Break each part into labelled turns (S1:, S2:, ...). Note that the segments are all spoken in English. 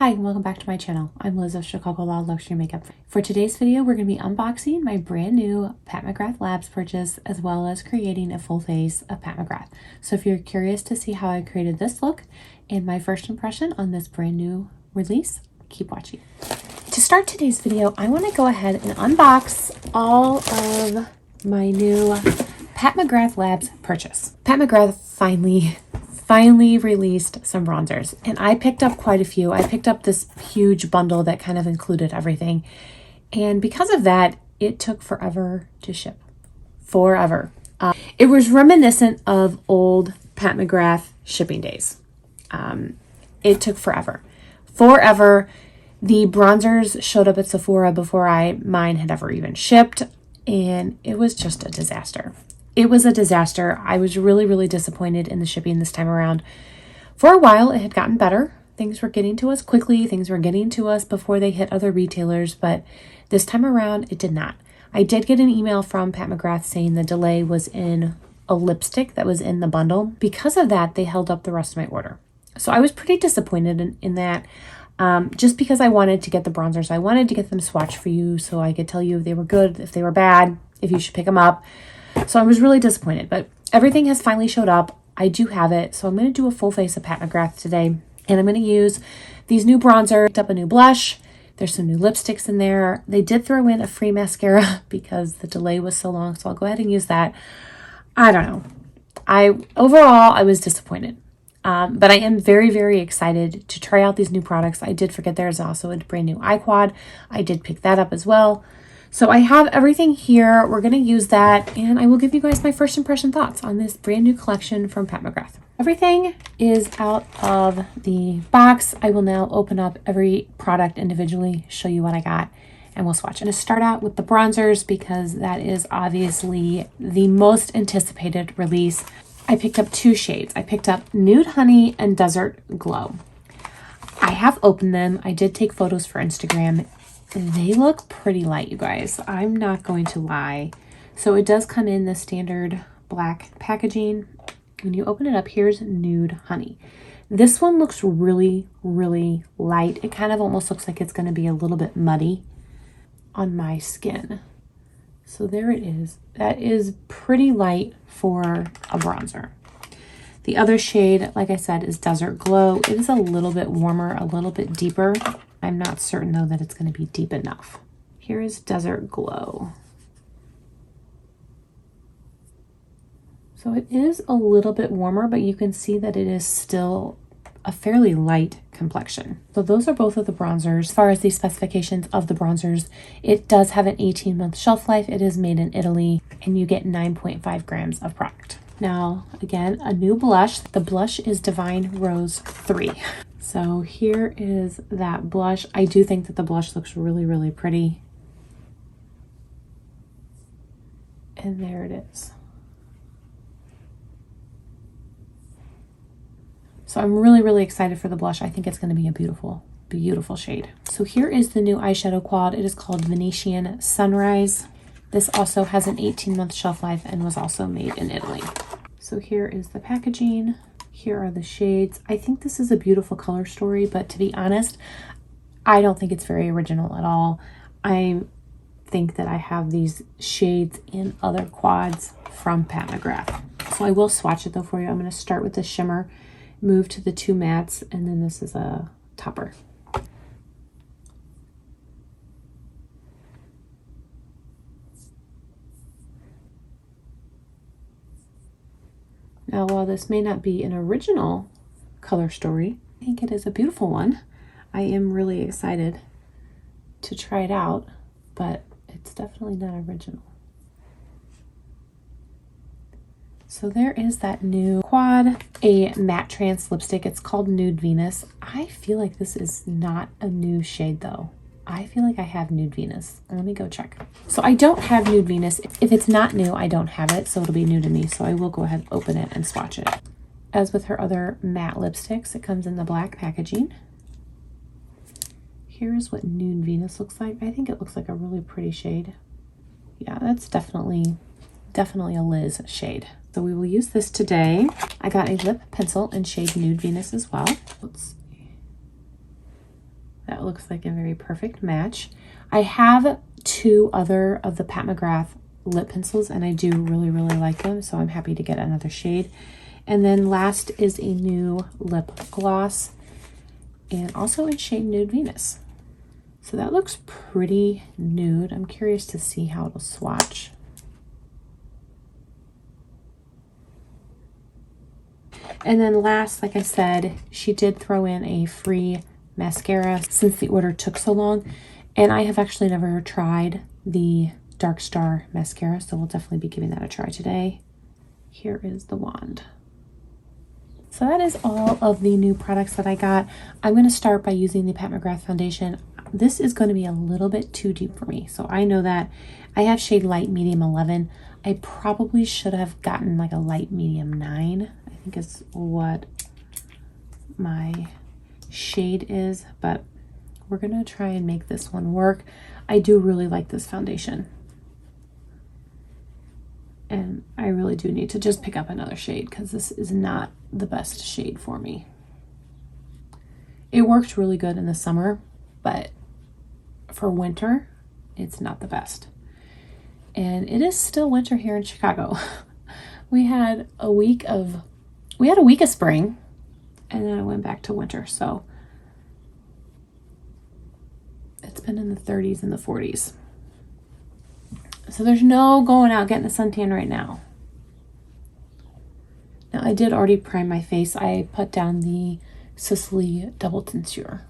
S1: Hi, and welcome back to my channel. I'm Liz of Chicago Law Luxury Makeup. For today's video, we're going to be unboxing my brand new Pat McGrath Labs purchase, as well as creating a full face of Pat McGrath. So if you're curious to see how I created this look and my first impression on this brand new release, keep watching. To start today's video, I want to go ahead and unbox all of my new Pat McGrath Labs purchase. Pat McGrath finally released some bronzers, and I picked up quite a few. I picked up this huge bundle that kind of included everything, and because of that, it took forever to ship. Forever. It was reminiscent of old Pat McGrath shipping days. It took forever. The bronzers showed up at Sephora before mine had ever even shipped, and it was just a disaster. It was a disaster. I was really disappointed in the shipping this time around. For a while, it had gotten better. Things were getting to us quickly. Things were getting to us before they hit other retailers, but this time around, it did not. I did get an email from Pat McGrath saying the delay was in a lipstick that was in the bundle. Because of that, they held up the rest of my order. So I was pretty disappointed in that. Just because I wanted to get the bronzers. I wanted to get them swatched for you so I could tell you if they were good, if they were bad, if you should pick them up. So I was really disappointed, but everything has finally showed up. I do have it. So I'm going to do a full face of Pat McGrath today, and I'm going to use these new bronzer. Picked up a new blush. There's some new lipsticks in there. They did throw in a free mascara because the delay was so long. So I'll go ahead and use that. I don't know. Overall, I was disappointed. But I am very excited to try out these new products. I did forget there's also a brand new eye quad. I did pick that up as well. So I have everything here. We're going to use that, and I will give you guys my first impression thoughts on this brand new collection from Pat McGrath. Everything is out of the box. I will now open up every product individually, show you what I got, and we'll swatch. I'm going to start out with the bronzers because that is obviously the most anticipated release. I picked up two shades. I picked up Nude Honey and Desert Glow. I have opened them. I did take photos for Instagram. They look pretty light, you guys. I'm not going to lie. So it does come in the standard black packaging. When you open it up, here's Nude Honey. This one looks really light. It kind of almost looks like it's going to be a little bit muddy on my skin. So there it is. That is pretty light for a bronzer. The other shade, like I said, is Desert Glow. It is a little bit warmer, a little bit deeper. I'm not certain, though, that it's going to be deep enough. Here is Desert Glow. So it is a little bit warmer, but you can see that it is still a fairly light complexion. So those are both of the bronzers. As far as the specifications of the bronzers, it does have an 18-month shelf life. It is made in Italy, and you get 9.5 grams of product. Now, again, a new blush. The blush is Divine Rose 3. So here is that blush. I do think that the blush looks really pretty. And there it is. So I'm really excited for the blush. I think it's going to be a beautiful shade. So here is the new eyeshadow quad. It is called Venusian Sunrise. This also has an 18-month shelf life and was also made in Italy. So here is the packaging. Here are the shades. I think this is a beautiful color story, but to be honest, I don't think it's very original at all. I think that I have these shades in other quads from Pat McGrath. So I will swatch it though for you. I'm going to start with the shimmer, move to the two mattes, and then this is a topper. Now, while this may not be an original color story, I think it is a beautiful one. I am really excited to try it out, but it's definitely not original. So there is that new quad, a matte trance lipstick. It's called Nude Venus. I feel like this is not a new shade though. I feel like I have Nude Venus. Let me go check. So I don't have Nude Venus. If it's not new, I don't have it, so it'll be new to me. So I will go ahead and open it and swatch it. As with her other matte lipsticks, it comes in the black packaging. Here's what Nude Venus looks like. I think it looks like a really pretty shade. Yeah, that's definitely a Liz shade. So we will use this today. I got a lip pencil in shade Nude Venus as well. Let's see. that looks like a very perfect match. I have 2 other of the Pat McGrath lip pencils, and I do really like them, so I'm happy to get another shade. And then last is a new lip gloss, and also in shade Nude Venus. So that looks pretty nude. I'm curious to see how it'll swatch. And then last, like I said, she did throw in a free mascara since the order took so long. And I have actually never tried the Dark Star mascara, so we'll definitely be giving that a try today. Here is the wand. So that is all of the new products that I got. I'm going to start by using the Pat McGrath foundation. This is going to be a little bit too deep for me, so I know that. I have shade light medium 11. I probably should have gotten like a light medium 9. I think is what my shade is, but we're gonna try and make this one work. I do really like this foundation, and I really do need to just pick up another shade because this is not the best shade for me. It works really good in the summer, but for winter it's not the best. And it is still winter here in Chicago. We had a week of spring, and then it went back to winter. So it's been in the 30s and the 40s. So there's no going out getting a suntan right now. Now I did already prime my face. I put down the Sicily Double Tensure.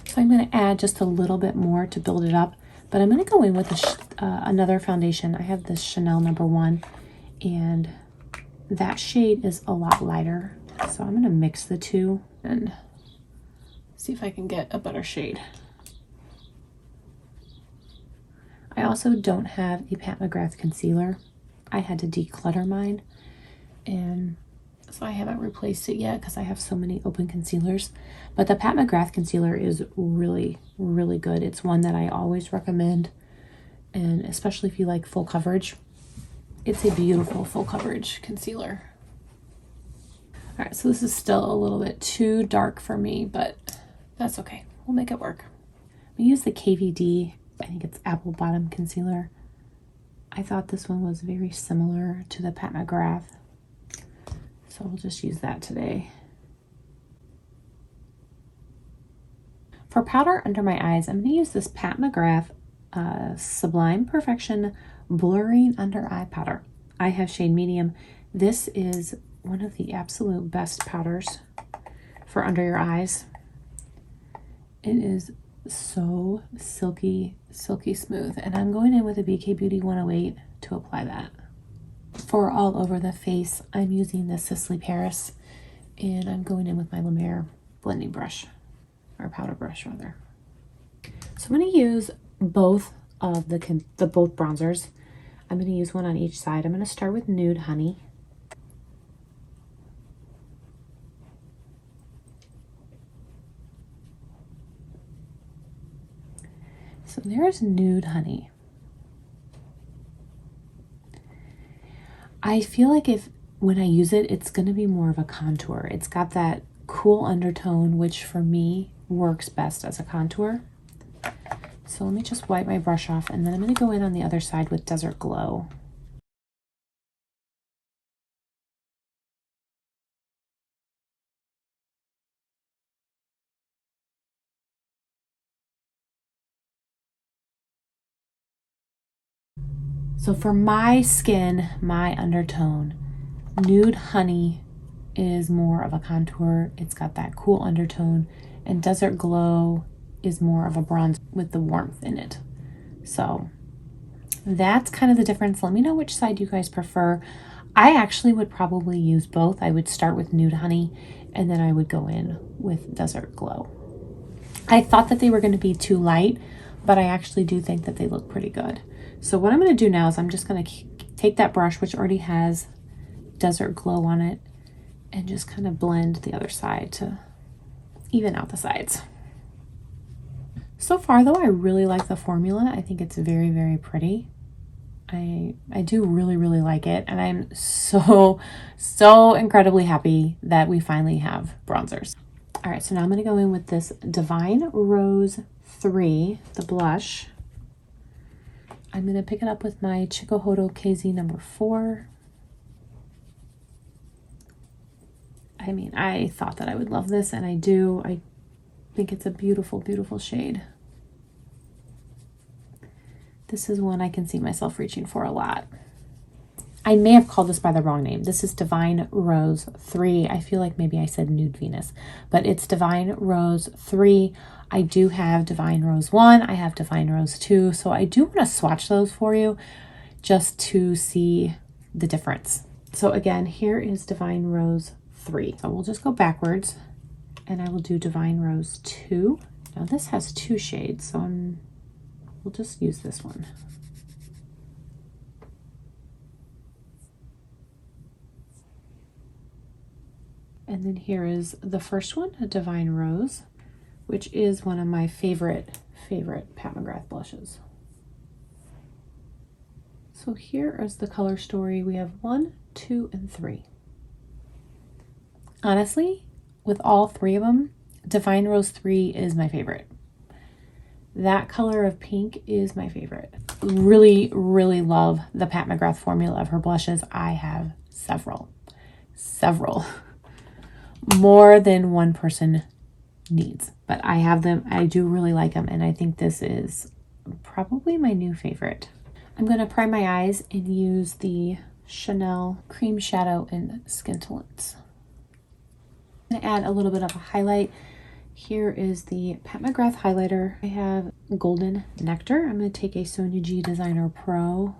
S1: So I'm going to add just a little bit more to build it up. But I'm going to go in with another foundation. I have this Chanel No. 1, and that shade is a lot lighter. So I'm going to mix the two and see if I can get a better shade. I also don't have a Pat McGrath concealer. I had to declutter mine, and so I haven't replaced it yet because I have so many open concealers. But the Pat McGrath concealer is really good. It's one that I always recommend, and especially if you like full coverage. It's a beautiful full coverage concealer. All right, so this is still a little bit too dark for me, but that's okay. We'll make it work. We use the KVD, I think it's Apple Bottom Concealer. I thought this one was very similar to the Pat McGrath, so we'll just use that today. For powder under my eyes, I'm going to use this Pat McGrath Sublime Perfection Blurring Under Eye Powder. I have shade medium. This is one of the absolute best powders for under your eyes. It is so silky smooth, and I'm going in with a BK Beauty 108 to apply that. For all over the face, I'm using the Sicily Paris, and I'm going in with my La Mer blending brush, or powder brush rather. So I'm going to use both of the both bronzers. I'm going to use one on each side. I'm going to start with Nude Honey. So there's Nude Honey. I feel like when I use it, it's going to be more of a contour. It's got that cool undertone, which for me works best as a contour. So let me just wipe my brush off, and then I'm going to go in on the other side with Desert Glow. So for my skin, my undertone, Nude Honey is more of a contour. It's got that cool undertone, and Desert Glow is more of a bronze with the warmth in it. So that's kind of the difference. Let me know which side you guys prefer. I actually would probably use both. I would start with Nude Honey, and then I would go in with Desert Glow. I thought that they were going to be too light, but I actually do think that they look pretty good. So what I'm going to do now is I'm just going to take that brush, which already has Desert Glow on it, and just kind of blend the other side to even out the sides. So far though, I really like the formula. I think it's very pretty. I do really like it, and I'm so incredibly happy that we finally have bronzers. All right, so now I'm going to go in with this Divine Rose 3, the blush. I'm going to pick it up with my Chikuhodo KZ number 4. I mean, I thought that I would love this, and I do. I think it's a beautiful, beautiful shade. This is one I can see myself reaching for a lot. I may have called this by the wrong name. This is Divine Rose 3. I feel like maybe I said Nude Venus, but it's Divine Rose 3. I do have Divine Rose 1. I have Divine Rose 2. So I do want to swatch those for you just to see the difference. So again, here is Divine Rose 3. So we'll just go backwards and I will do Divine Rose 2. Now this has 2 shades, so we'll just use this one. And then here is the first one, a Divine Rose, which is one of my favorite Pat McGrath blushes. So here is the color story. We have 1, 2, and 3. Honestly, with all 3 of them, Divine Rose 3 is my favorite. That color of pink is my favorite. Really, really love the Pat McGrath formula of her blushes. I have several. More than one person needs, but I have them. I do really like them, and I think this is probably my new favorite. I'm going to prime my eyes and use the Chanel Cream Shadow in Skintilance. I'm going to add a little bit of a highlight. Here is the Pat McGrath highlighter. I have Golden Nectar. I'm going to take a Sonia G Designer Pro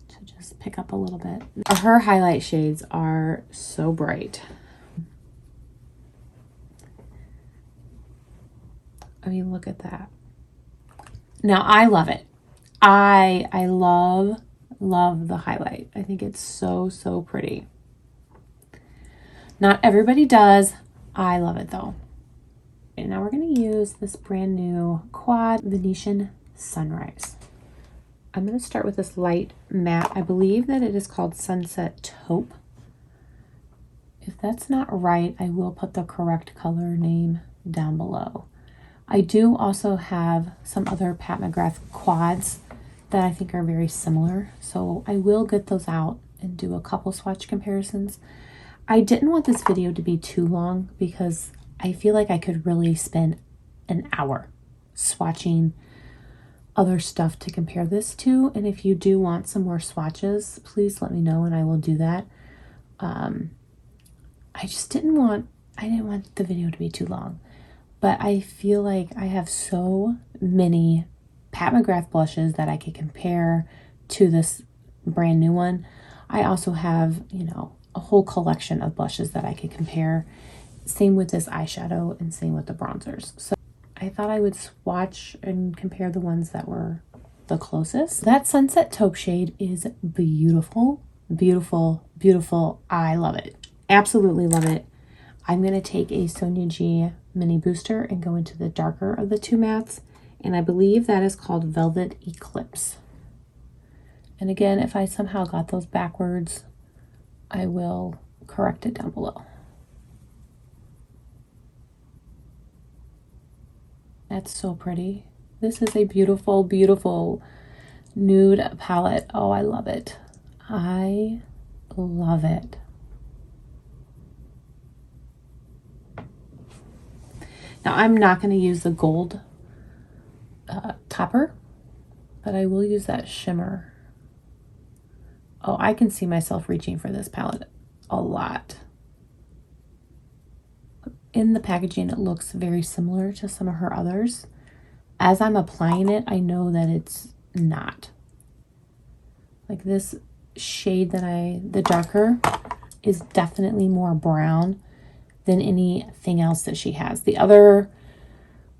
S1: to just pick up a little bit. Her highlight shades are so bright. I mean, look at that. Now, I love it. I love the highlight. I think it's so, so pretty. Not everybody does. I love it, though. And now we're going to use this brand new Quad Venetian Sunrise. I'm going to start with this light matte. I believe that it is called Sunset Taupe. If that's not right, I will put the correct color name down below. I do also have some other Pat McGrath quads that I think are very similar, so I will get those out and do a couple swatch comparisons. I didn't want this video to be too long because I feel like I could really spend an hour swatching other stuff to compare this to, and if you do want some more swatches, please let me know and I will do that. I didn't want the video to be too long. But I feel like I have so many Pat McGrath blushes that I could compare to this brand new one. I also have, you know, a whole collection of blushes that I could compare. Same with this eyeshadow and same with the bronzers. So I thought I would swatch and compare the ones that were the closest. That Sunset Taupe shade is beautiful, beautiful, beautiful. I love it. Absolutely love it. I'm going to take a Sonia G Mini Booster and go into the darker of the 2 mattes, and I believe that is called Velvet Eclipse. And again, if I somehow got those backwards, I will correct it down below. That's so pretty. This is a beautiful, beautiful nude palette. Oh, I love it. I love it. Now, I'm not going to use the gold topper, but I will use that shimmer. Oh, I can see myself reaching for this palette a lot. In the packaging, it looks very similar to some of her others. As I'm applying it, I know that it's not. Like this shade the darker is definitely more brown than anything else that she has. The other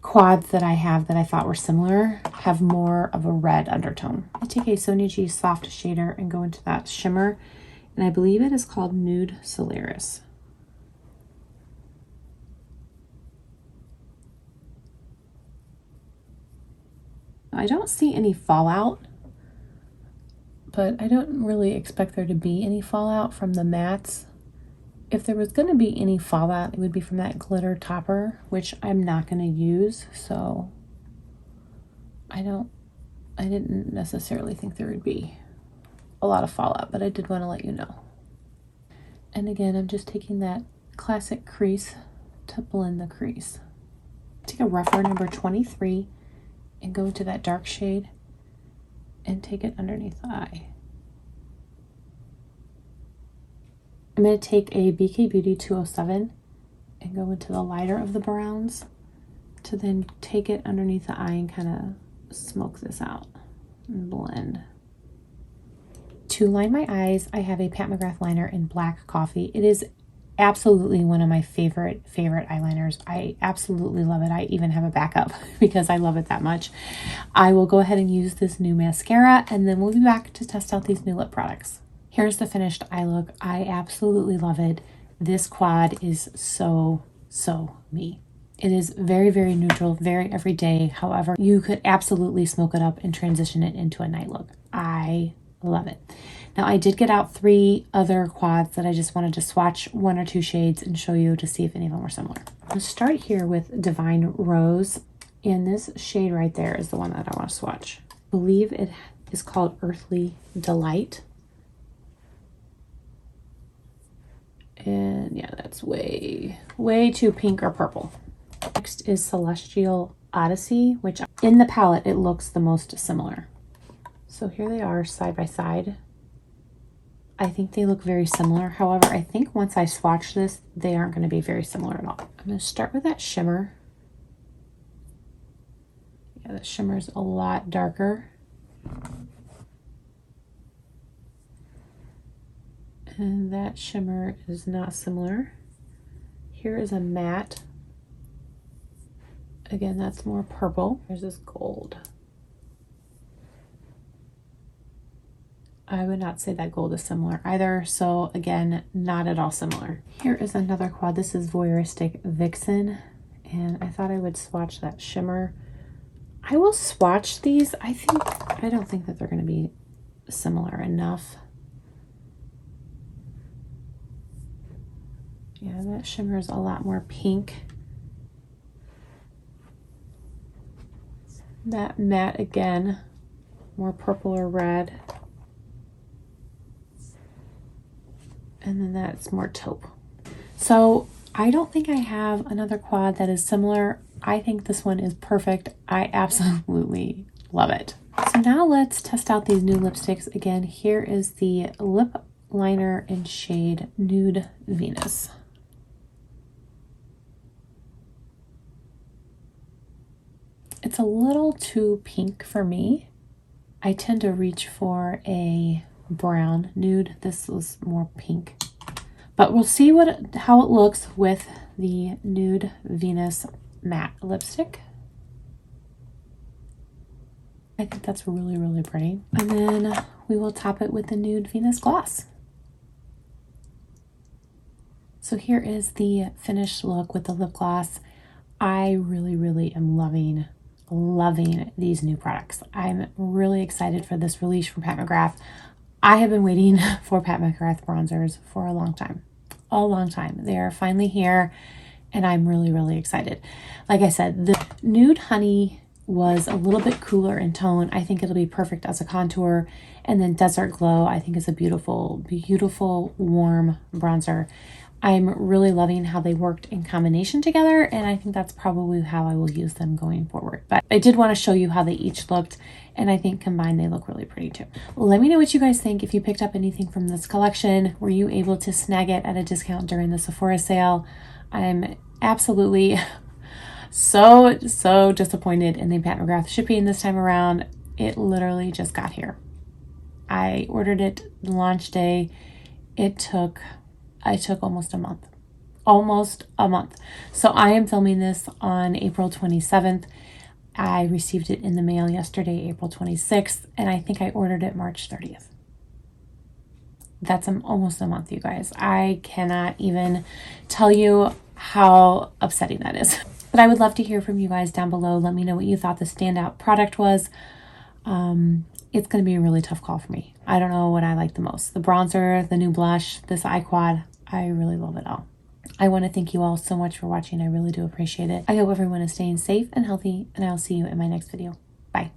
S1: quads that I have that I thought were similar have more of a red undertone. I take a Sonia G soft shader and go into that shimmer, and I believe it is called Nude Solaris. I don't see any fallout, but I don't really expect there to be any fallout from the mattes. If there was going to be any fallout, it would be from that glitter topper, which I'm not going to use, so I didn't necessarily think there would be a lot of fallout, but I did want to let you know. And again, I'm just taking that classic crease to blend the crease. Take a rougher number 23 and go to that dark shade and take it underneath the eye. I'm going to take a BK Beauty 207 and go into the lighter of the browns to then take it underneath the eye and kind of smoke this out and blend. To line my eyes, I have a Pat McGrath liner in Black Coffee. It is absolutely one of my favorite eyeliners. I absolutely love it. I even have a backup because I love it that much. I will go ahead and use this new mascara, and then we'll be back to test out these new lip products. Here's the finished eye look. I absolutely love it. This quad is so me. It is very neutral, very everyday. However, you could absolutely smoke it up and transition it into a night look. I love it. Now, I did get out 3 other quads that I just wanted to swatch 1 or 2 shades and show you to see if any of them were similar. I'm going to start here with Divine Rose, and this shade right there is the one that I want to swatch. I believe it is called Earthly Delight. And yeah, that's way too pink or purple. Next is Celestial Odyssey, which in the palette, it looks the most similar. So here they are side by side. I think they look very similar. However, I think once I swatch this, they aren't going to be very similar at all. I'm going to start with that shimmer. Yeah, that shimmer is a lot darker. And that shimmer is not similar. Here is a matte. Again, that's more purple. There's this gold. I would not say that gold is similar either. So again, not at all similar. Here is another quad. This is Voyeuristic Vixen. And I thought I would swatch that shimmer. I will swatch these. I don't think that they're going to be similar enough. Yeah, that shimmer is a lot more pink. That matte, again, more purple or red. And then that's more taupe. So I don't think I have another quad that is similar. I think this one is perfect. I absolutely love it. So now let's test out these new lipsticks. Again, here is the lip liner in shade Nude Venus. It's a little too pink for me. I tend to reach for a brown nude. This was more pink. But we'll see how it looks with the Nude Venus matte lipstick. I think that's really pretty. And then we will top it with the Nude Venus gloss. So here is the finished look with the lip gloss. I really am loving these new products. I'm really excited for this release from Pat McGrath. I have been waiting for Pat McGrath bronzers for a long time. They are finally here, and I'm really excited. Like I said, the Nude Honey was a little bit cooler in tone. I think it'll be perfect as a contour. And then Desert Glow, I think, is a beautiful warm bronzer. I'm really loving how they worked in combination together, and I think that's probably how I will use them going forward. But I did want to show you how they each looked, and I think combined they look really pretty too. Let me know what you guys think. If you picked up anything from this collection, were you able to snag it at a discount during the Sephora sale? I'm absolutely so disappointed in the Pat McGrath shipping this time around. It literally just got here. I ordered it launch day. I took almost a month. So I am filming this on April 27th. I received it in the mail yesterday, April 26th, and I think I ordered it March 30th. That's almost a month, you guys. I cannot even tell you how upsetting that is. But I would love to hear from you guys down below. Let me know what you thought the standout product was. It's going to be a really tough call for me. I don't know what I like the most. The bronzer, the new blush, this eye quad. I really love it all. I want to thank you all so much for watching. I really do appreciate it. I hope everyone is staying safe and healthy, and I'll see you in my next video. Bye.